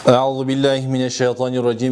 Аузубиллахи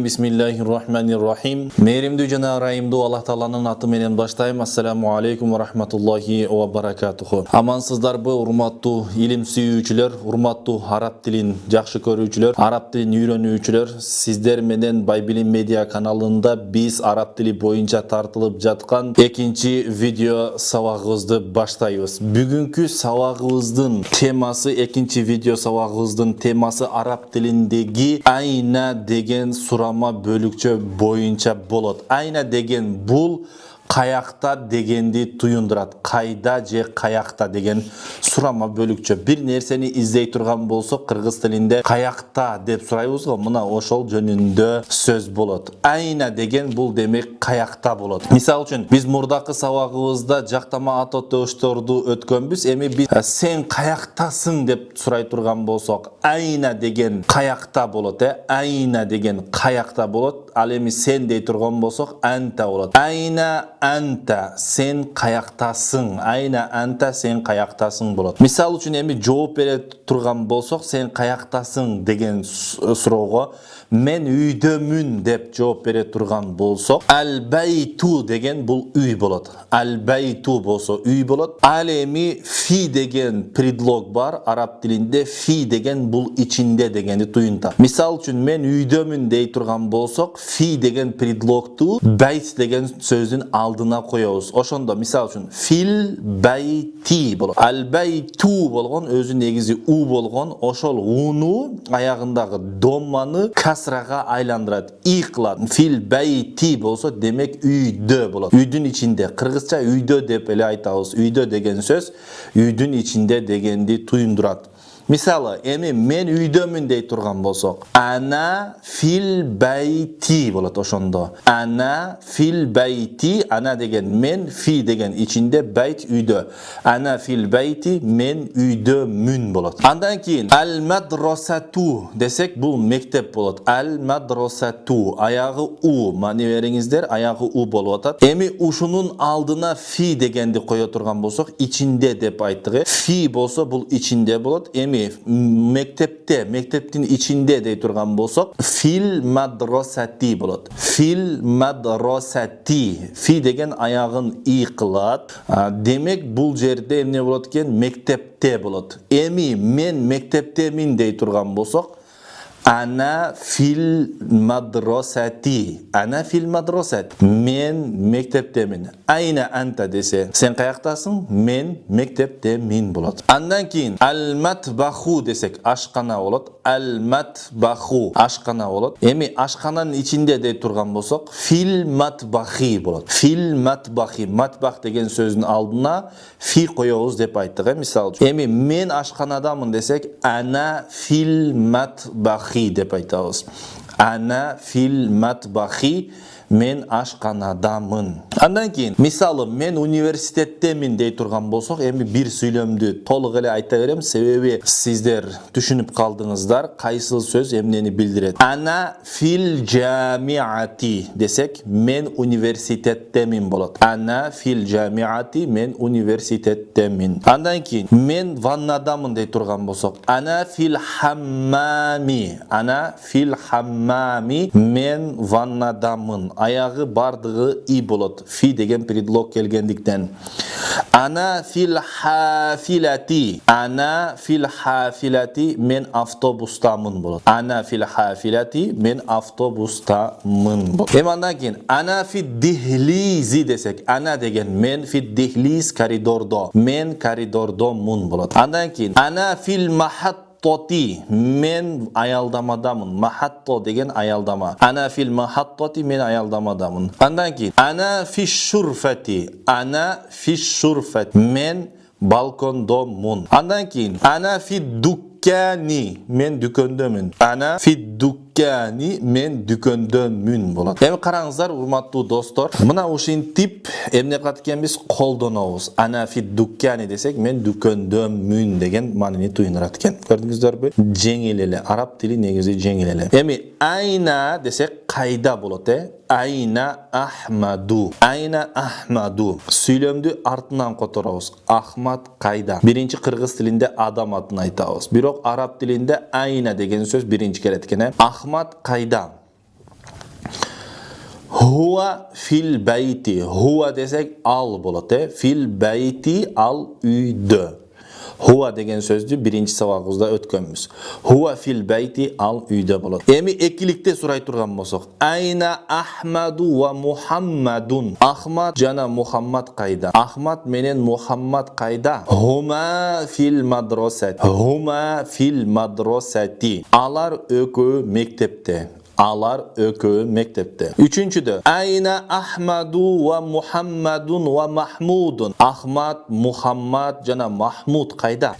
Бисмиллахир-рахманир-рахим. Мейримдүү жана ырайымдуу Аллах Тааланын аты менен баштайм. Ассаламу алейкум ва рахматуллахи ва баракатуху. Амансыздарбы, урматтуу илим сүйүүчүлөр, урматтуу араб тилин жакшы көрүүчүлөр, араб тилин үйрөнүүчүлөр. Сиздер менен Байбилим медиа каналында биз араб тили боюнча тартылып жаткан экинчи видео сабагыбызды баштайбыз. Бүгүнкү сабагыбыздын темасы, экинчи видео сабагыбыздын темасы араб тилиндеги айна деген сурама бөлүкчө боюнча болот. Айна деген бул каякта дегенди туюндурат. Кайда же каякта деген сурама бөлүкчө. Бир нерсени издей турган болсок, кыргыз тилинде каякта деп сурайбыз го, мына ошол жөнүндө сөз болот. Айна деген бул демек каякта болот. Мисал үчүн, биз мурдакы сабагыбызда жактама ат өтөштөрдү өткөнбүз. Эми биз сен каяктасың деп сурай турган болсок, айна деген каякта болот, айна деген каякта болот. Ал эми сен дей турган болсок, анта болот. Айна анта, сен каяктасың. Айна анта, сен каяктасың болот. Мисал үчүн эми жооп бере турган болсок, сен каяктасың деген суроого мен үйдөмүн деп жооп бере турган болсок, албайту деген бул үй болот. Албайту болсо үй болот. Ал эми фи деген предлог бар араб тилинде. Фи деген бул ичинде дегенди туюнтат. Мисал үчүн мен үйдөмүн дей турган болсок, фи деген предлогту байт деген сөздүн алдына коебуз. Ошондо мисал үчүн фил байти болот. Албайту болгон өзү негизи у болгон, ошол уну аягындагы домманы касрага айландырат, и кылат. Фил байти болсо демек үйдө болот. Үйдүн ичинде. Кыргызча үйдө деп эле айтабыз. Үйдө деген сөз үйдүн ичинде дегенди туюндурат. Мисалы, эми мен үйдөмүн дей турган болсок, ана фил байти болот ошондо. Ана фил байти, ана деген мен, фи деген ичинде, байт үйдө. Ана фил байти, мен үйдөмүн болот. Андан кийин ал мадрасату десек, бул мектеп болот. Ал мадрасату, аягы у, мани бериңиздер, аягы у болуп атат. Эми ушунун алдына фи дегенди кое турган болсок, ичинде деп айттык. Фи болсо бул ичинде болот. Эми мектепте, мектептин ичинде дей турган болсок, фил мадрасати болот. Фил мадрасати. Фи деген аягын и кылат. Демек бул жерде эмне болот экен? Мектепте болот. Эми мен мектептемин дей турган болсок, ана фил мадрасати. Ана фил мадрасати. Мен мектептемин. Айна анта десе, сен каяктасың? Мен мектептемин болот. Андан кийин ал матбаху десек, ашкана болот. Ал матбаху, ашкана болот. Эми ашкананын ичинде дей турган болсок, фил матбахи болот. Фил матбахи. Матбах деген сөздүн алдына фи коебуз деп айттык, мисалы үчүн. Эми мен ашканадамын десек, ана фил матбахи деп айтабыз. Ана фил матбахи, мен ашканадамын. Андан кийин, мисалы, мен университеттемин дей турган болсок, эми бир сүйлөмдү толук эле айта берем, себеби сиздер түшүнүп калдыңыздар, кайсыл сөз эмнени билдирет. Ана фил жамиати десек, мен университеттемин болот. Ана фил жамиати, мен университеттемин. Андан кийин, мен ваннадамын дей турган болсок, ана фил хаммами. Ана фил хаммами, мен ваннадамын. Аягы бардыгы и болот. Фи деген предлог келгендиктен. Ана фил хафилати. Ана фил хафилати, мен автобустамын болот. Ана фил хафилати, мен автобустамын болот. Эми андан кийин ана фи дихлизи десек, ана деген мен, фи дихлиз коридордо. Мен коридордомун болот. Андан кийин ана фил тоти, мен аялдамадамын. Махатто деген аялдама. Ана фил махаттоти, мен аялдамадамын. Андан кийин ана фиш шурфати. Ана фиш шурфати, мен балкондомун. Андан кийин ана фи дуккани, мен дүкөндөмүн. Ана фи дуккани, мен дүкөндөмүн болот. Эми караңыздар, урматтуу достор, мына ушинтип эмне кылат экенбиз? Колдонобуз. Ана фи дуккани десек, мен дүкөндөмүн деген маанини туюндурат экен. Көрдүңүздөрбү? Жеңил эле. Араб тили негизи жеңил эле. Эми айна десек, kayda болады. Ayna Ahmadu. Ayna Ahmadu. Сөйлемді артынан қотырауыз. Ахмад кайда. Birinci Qırgız tilinde adam adını айтауыз. Бирок араб tilinde ayna деген сөз birinci kere etkene. Ahmad kayda. Huwa fil beyti. Huwa desek al болады. Fil beyti al үйde. Huwa деген сөзді birinci сабағымызда өткенбіз. Huwa fil beyti al үйде болады. Эми экиликте сурай турган болсок. Айна Ахмаду ва Мухаммадун. Ахмад жана Мухаммад кайда? Ахмад менен Мухаммад кайда? Хума фил мадрасати. Хума фил мадрасати. Алар экөө мектепте. Alar ökü mektepte. Üçüncüde. Ayna Ahmadu ve Muhammadun ve Mahmudun. Ahmad, Muhammad, jana Mahmud kayda?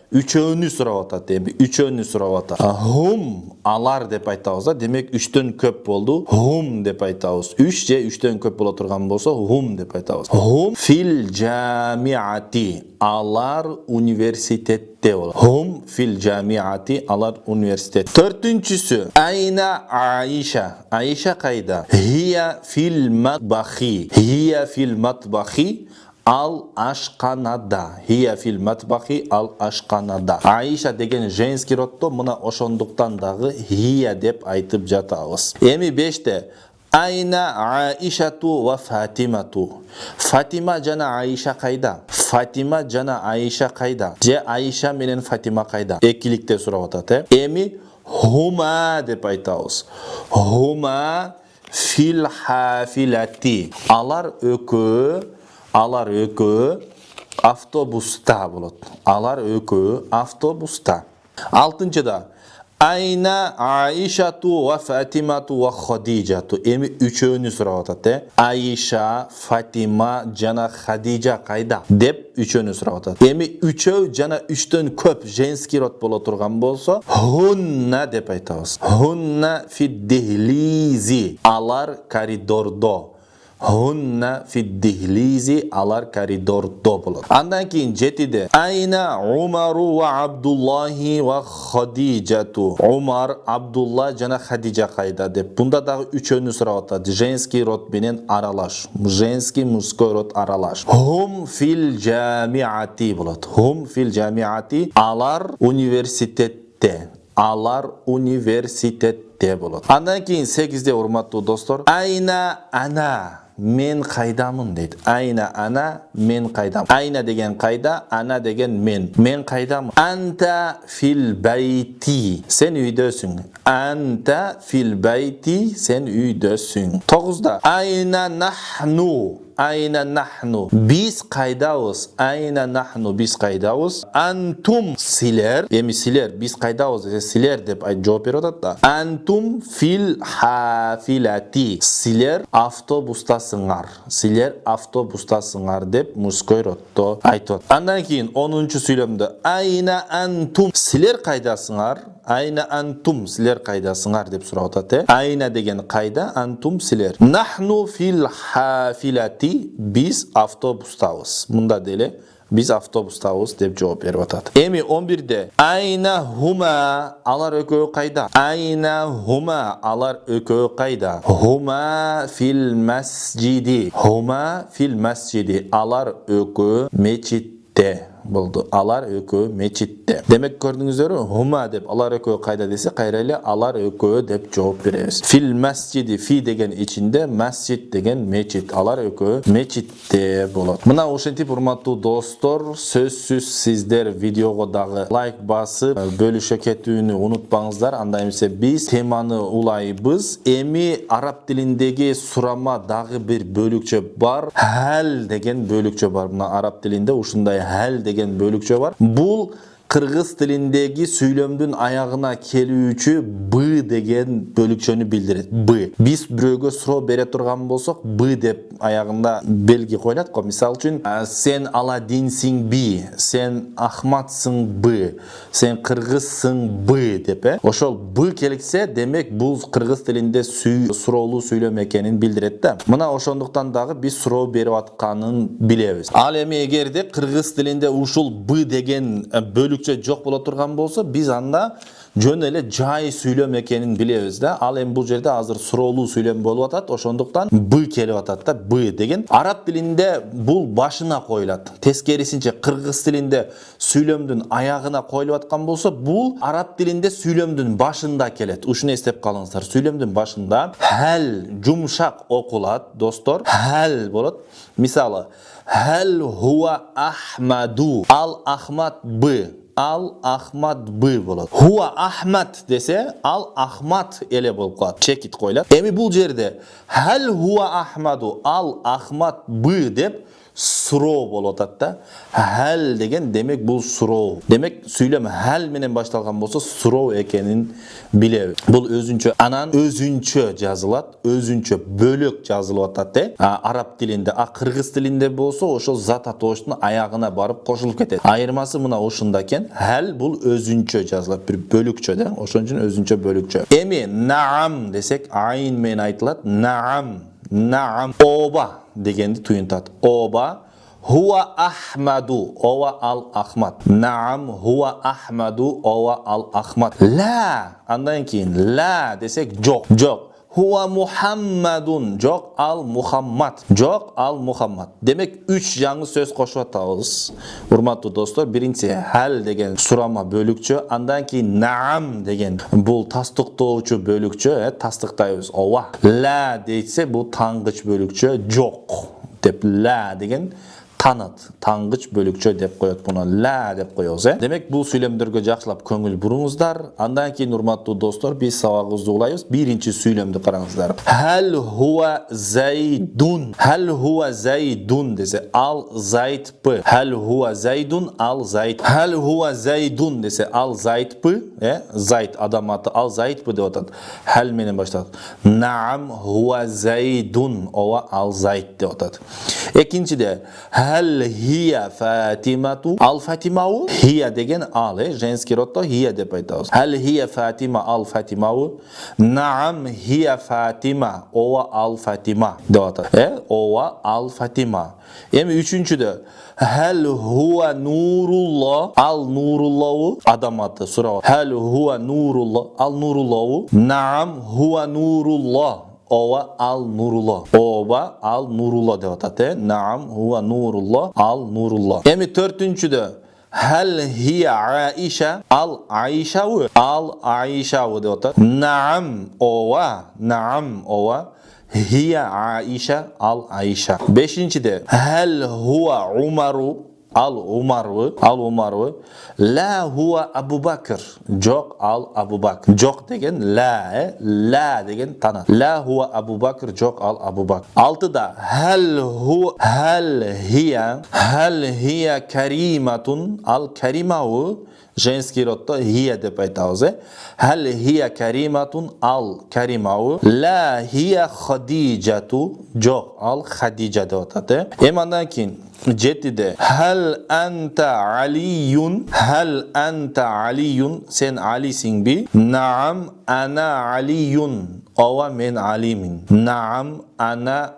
Üçöөнү сурап атат эми. Üçöөнү сурап атат. Hum алар деп айтабыз да. Демек 3төн көп болду. Hum деп айтабыз. 3 же 3төн көп боло турган болсо hum деп айтабыз. Hum fil jamiati. Алар университетте болот. Hum fil jamiati. Алар университет. Төртүнчүсү. Ayna Aisha. Aisha kayda? Hiya fil matbahi. Hiya fil matbahi. Al aşkanada. Hiya fil matbahi al aşkanada. Aisha деген женский родто мына ошондуктан дагы hiya деп айтып жатабыз. Эми 5те. Ayna Aishatu ve Fatimatu. Fatima jana Aisha kayda? Fatima jana Aisha kayda? Je Aisha менен Fatima kayda? Экиликте сурап атат. Эми huma деп айтабыз. Huma fil hafilati. Алар экөө автобуста болот. Алар экөө автобуста. Алтынчыда. Ayna Aishatu ve Fatimatu ve Khadijatu. Эми üçөөнү сурап атат. Aisha, Fatima жана Khadija кайда? Деп üçөөнү сурап атат. Эми üçөө жана 3төн көп женский род боло турган болсо, hunna деп айтабыз. Hunna fid dihlizi. Алар коридордо. Hunna fid dihlizi. Alar koridordo bolot. Andan keyin 7de. Ayna Umaru ve Abdullahi ve Khadijatu. Umar, Abdullah jana Khadija kayda deb. Bunda dagы üçөөнү сурап атат. Женский род менен аралаш. Женский, мужской род аралаш. Hum fil jamiati bolot. Hum fil jamiati. Алар университетте. Алар университетте болот. Андан keyin 8de урматтуу достор. Ayna ana. Men kaydamın deydi. Ayna ana, men kaydam. Ayna degen kayda, ana degen men. Men kaydam. Anta fil beyti. Sen üydösün. Anta fil beyti. Sen üydösün. 9'da. Ayna nahnu. Ayna nahnu. Biz kaydavuz. Ayna nahnu. Biz kaydavuz. Antum siler. Emi siler. Biz kaydavuz. Siler dep cevap veriyorlar da. Antum fil hafilati. Siler avtobustasınlar. Siler avtobustasınlar dep muskoy rotto aytot. Andan keyin 10. söylemde. Ayna antum. Siler kaydasınlar. Ayna antum. Siler kaydasınlar dep surap atati. Ayna degen kayda. Antum siler. Nahnu fil hafilati. Biz avtobustayız. Bunda dele biz avtobustayız dep cevap berip atat. Emi 11'de ayna huma alar ökөө kayda? Ayna huma alar ökөө kayda? Huma fil masjidi. Huma fil masjidi. Alar ökөө meçitte boldu. Alar ökөө meçitte. Demek gördüңүздөр, huma dep alar ökөө kayda dese kayrayle alar ökөө dep cevap berебиz. Fil masjidi fi degen içinde masjid degen meçit. Alar ökөө meçitte bolot. Mına ошентип урматтуу достор, сөзсүз сиздер видеого дагы лайк басып, бөлүшө кетүүнү унутпаңыздар. Анда эмесе биз теманы улайбыз. Эми араб тилиндеги сурама дагы бир бөлүкчө бар. Hal деген бөлүкчө бар. Мына араб тилинде ушундай hal деген бөлүкчө бар. Бул Kırgız tilindeki söylemdün ayağına kelүүчү b деген bölükçönü bildirir. B. Biz biröөгө суроо бере турган болсок b деп ayağında belgi koylat ko. Misal üçün sen Aladinsin b, sen Ahmatsın b, sen Kırgızsın b деп. Ошол b kelikse demek bu Kırgız tilinde suroолуу söylem ekenin bildiret da. Mına ошондуктан dagы biz суроо берип атканын билебиz. Ал эми эгерде Kırgız tilinde ушул b деген bölük бөлүкчө жок боло турган болсо, биз анда жөн эле жай сүйлөм экенин билебиz да. Ал эми бул жерде азыр суроолуу сүйлөм болуп атат. Ошондуктан б келип атат да. Б деген араб тилинде бул башына коюлат. Тескерисинче кыргыз тилинде сүйлөмдүн аягына коюлуп аткан болсо, бул араб тилинде сүйлөмдүн башында келет. Ушуну эстеп калыңыздар. Сүйлөмдүн башында хал жумшак окулат, достор. Хал болот. Мисалы, хал хуа Ахмаду. Ал Ахмад Б. Ал Ахмад Б болот. Хуа Ахмад десе, ал Ахмад эле болуп калат. Чекит коюлат. Эми бул жерде хал хуа Ахмаду, ал Ахмад Б деп суроо болуп атат да. Хал деген демек бул суроо. Демек сүйлөм хал менен башталган болсо суроо экенин билебиз. Бул өзүнчө, анан өзүнчө жазылат, өзүнчө бөлөк жазылып атат. Араб тилинде, кыргыз тилинде болсо ошол зат атооштун аягына барып кошулуп кетет. Айырмасы мына ушунда экен. Хал бул өзүнчө жазылат, бир бөлүкчө да. Ошон үчүн өзүнчө бөлүкчө. Эми наам десек, айын менен айтылат. Наам. Наам. Оба дегенди туюнтат. Оба хуа Ахмаду. Оба ал Ахмад. Наам хуа Ахмаду. Оба ал Ахмад. Ла. Андан кийин ла десек жок. Жок. Хуа Мухаммадун. Жок ал Мухаммад. Жок ал Мухаммад. Демек 3 жаңы сөз кошуп атабыз. Урматтуу достор, биринчи хал деген сурама бөлүкчө, андан кийин наам деген бул тастыктоочу бөлүкчө, тастыктайбыз. Ооба. Ла дейсе бул таңгыч бөлүкчө, жок деп ла деген танат, таңгыч бөлүкчө деп коет, буну ла деп коебуз. Демек бул сүйлөмдөргө жакшылап көңүл буруңуздар. Андан кийин урматтуу достор, биз сабагыбызды улайбыз. Биринчи сүйлөмдү караңыздар. Хал хуа Зайдун. Хал хуа Зайдун десе, ал Зайд П. Хал хуа Зайдун, ал Зайд. Хал хуа Зайдун десе, ал Зайд П. Зайд адам аты, ал Зайд П деп атат. Хал менен башталат. Наам хуа Зайдун. Ооба, ал Зайд деп атат. Экинчиде хал хия Фатимату. Ал Фатимау. Хия деген ал, женский родто хия деп айтабыз. Хал хия Фатима, ал Фатимау. Наам хия Фатима. Ооба, ал Фатима деп атат. Ооба, ал Фатима. Эми үчүнчүдө хал хуа Нурулла. Ал Нуруллау адам аты, суроо. Хал хуа Нурулла. Ал Нуруллау. Наам хуа Нурулла. Ооба, ал Нурулла. Ооба, ал Нурулла деп атат. Наам хуа Нурулла, ал Нурулла. Эми төртүнчүдө хал хия Аиша. Ал Аишабы. Ал Аишабы деп атат. Наам. Ооба. Наам. Ооба. Хия Аиша. Ал Аиша. Бешинчиде хал хуа Умару. Ал Умарбы. Ал Умарбы. Ла хуа Абу Бакр. Жок ал Абу Бакр. Жок деген ла, ла деген тана. Ла хуа Абу Бакр. Жок ал Абу Бакр. Алтыда хал хия Кариматун. Ал Каримау женский родто хия деп айтабыз. Хал хия Кариматун. Ал Каримау. Ла хия Хадижату. Жок ал Хадижа деп атат. Эми андан кийин жетиде хал анта Алиюн. Хал анта Алиюн. Сен Алисиңби? Наам ана Алиюн. Ооба, мен Алимин. Наам ана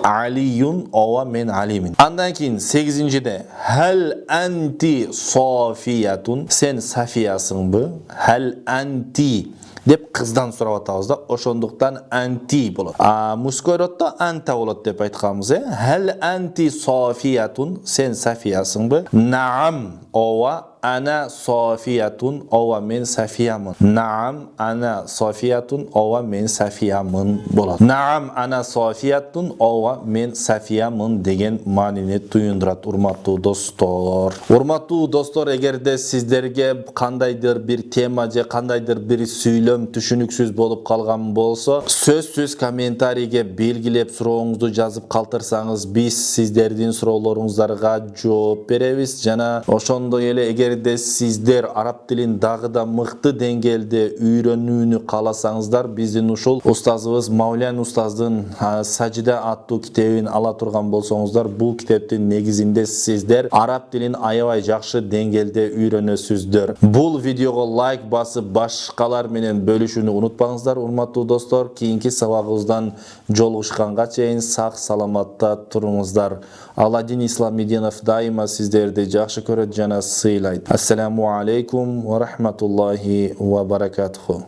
Алиюн. Ооба, мен Алимин. Андан кийин 8-де хал анти Софиятун. Сен Софиясыңбы? Хал анти деп кыздан сурап атабыз да. Ошондуктан анти болот. Мужской родто анта болот деп айтканбыз. Хал анти Софиятун. Сен Софиясыңбы? Наам. Ооба, ана Софиятун. Ооба, мен Софиямын. Наам ана Софиятун. Ооба, мен Софиямын болот. Наам ана Софиятун. Ооба, мен Софиямын деген маанини туюндурат, урматтуу достор. Урматтуу достор, эгерде сиздерге кандайдыр бир тема же кандайдыр бир сүйлөм түшүнүксүз болуп калган болсо, сөзсүз комментарийге белгилеп сурооңузду жазып калтырсаңыз, биз сиздердин суроолоруңуздарга жооп беребиз. Жана ошондой эле эгерде сиздер араб тилин дагы да мыкты деңгээлде үйрөнүүнү кааласаңыздар, биздин ушул устазыбыз Маулян устаздын Сажида аттуу китебин ала турган болсоңуздар, бул китептин негизинде сиздер араб тилин аябай жакшы деңгээлде үйрөнөсүздөр. Бул видеого лайк басып, башкалар менен менен бөлүшүүнү унутпаңыздар урматтуу достор. Кийинки сабагыбыздан жолугушканга чейин сак саламатта туруңуздар. Аладдин Исламидинов дайыма сиздерди жакшы көрөт жана сыйлайт. Ассаламу алейкум ва рахматуллахи ва баракатуху.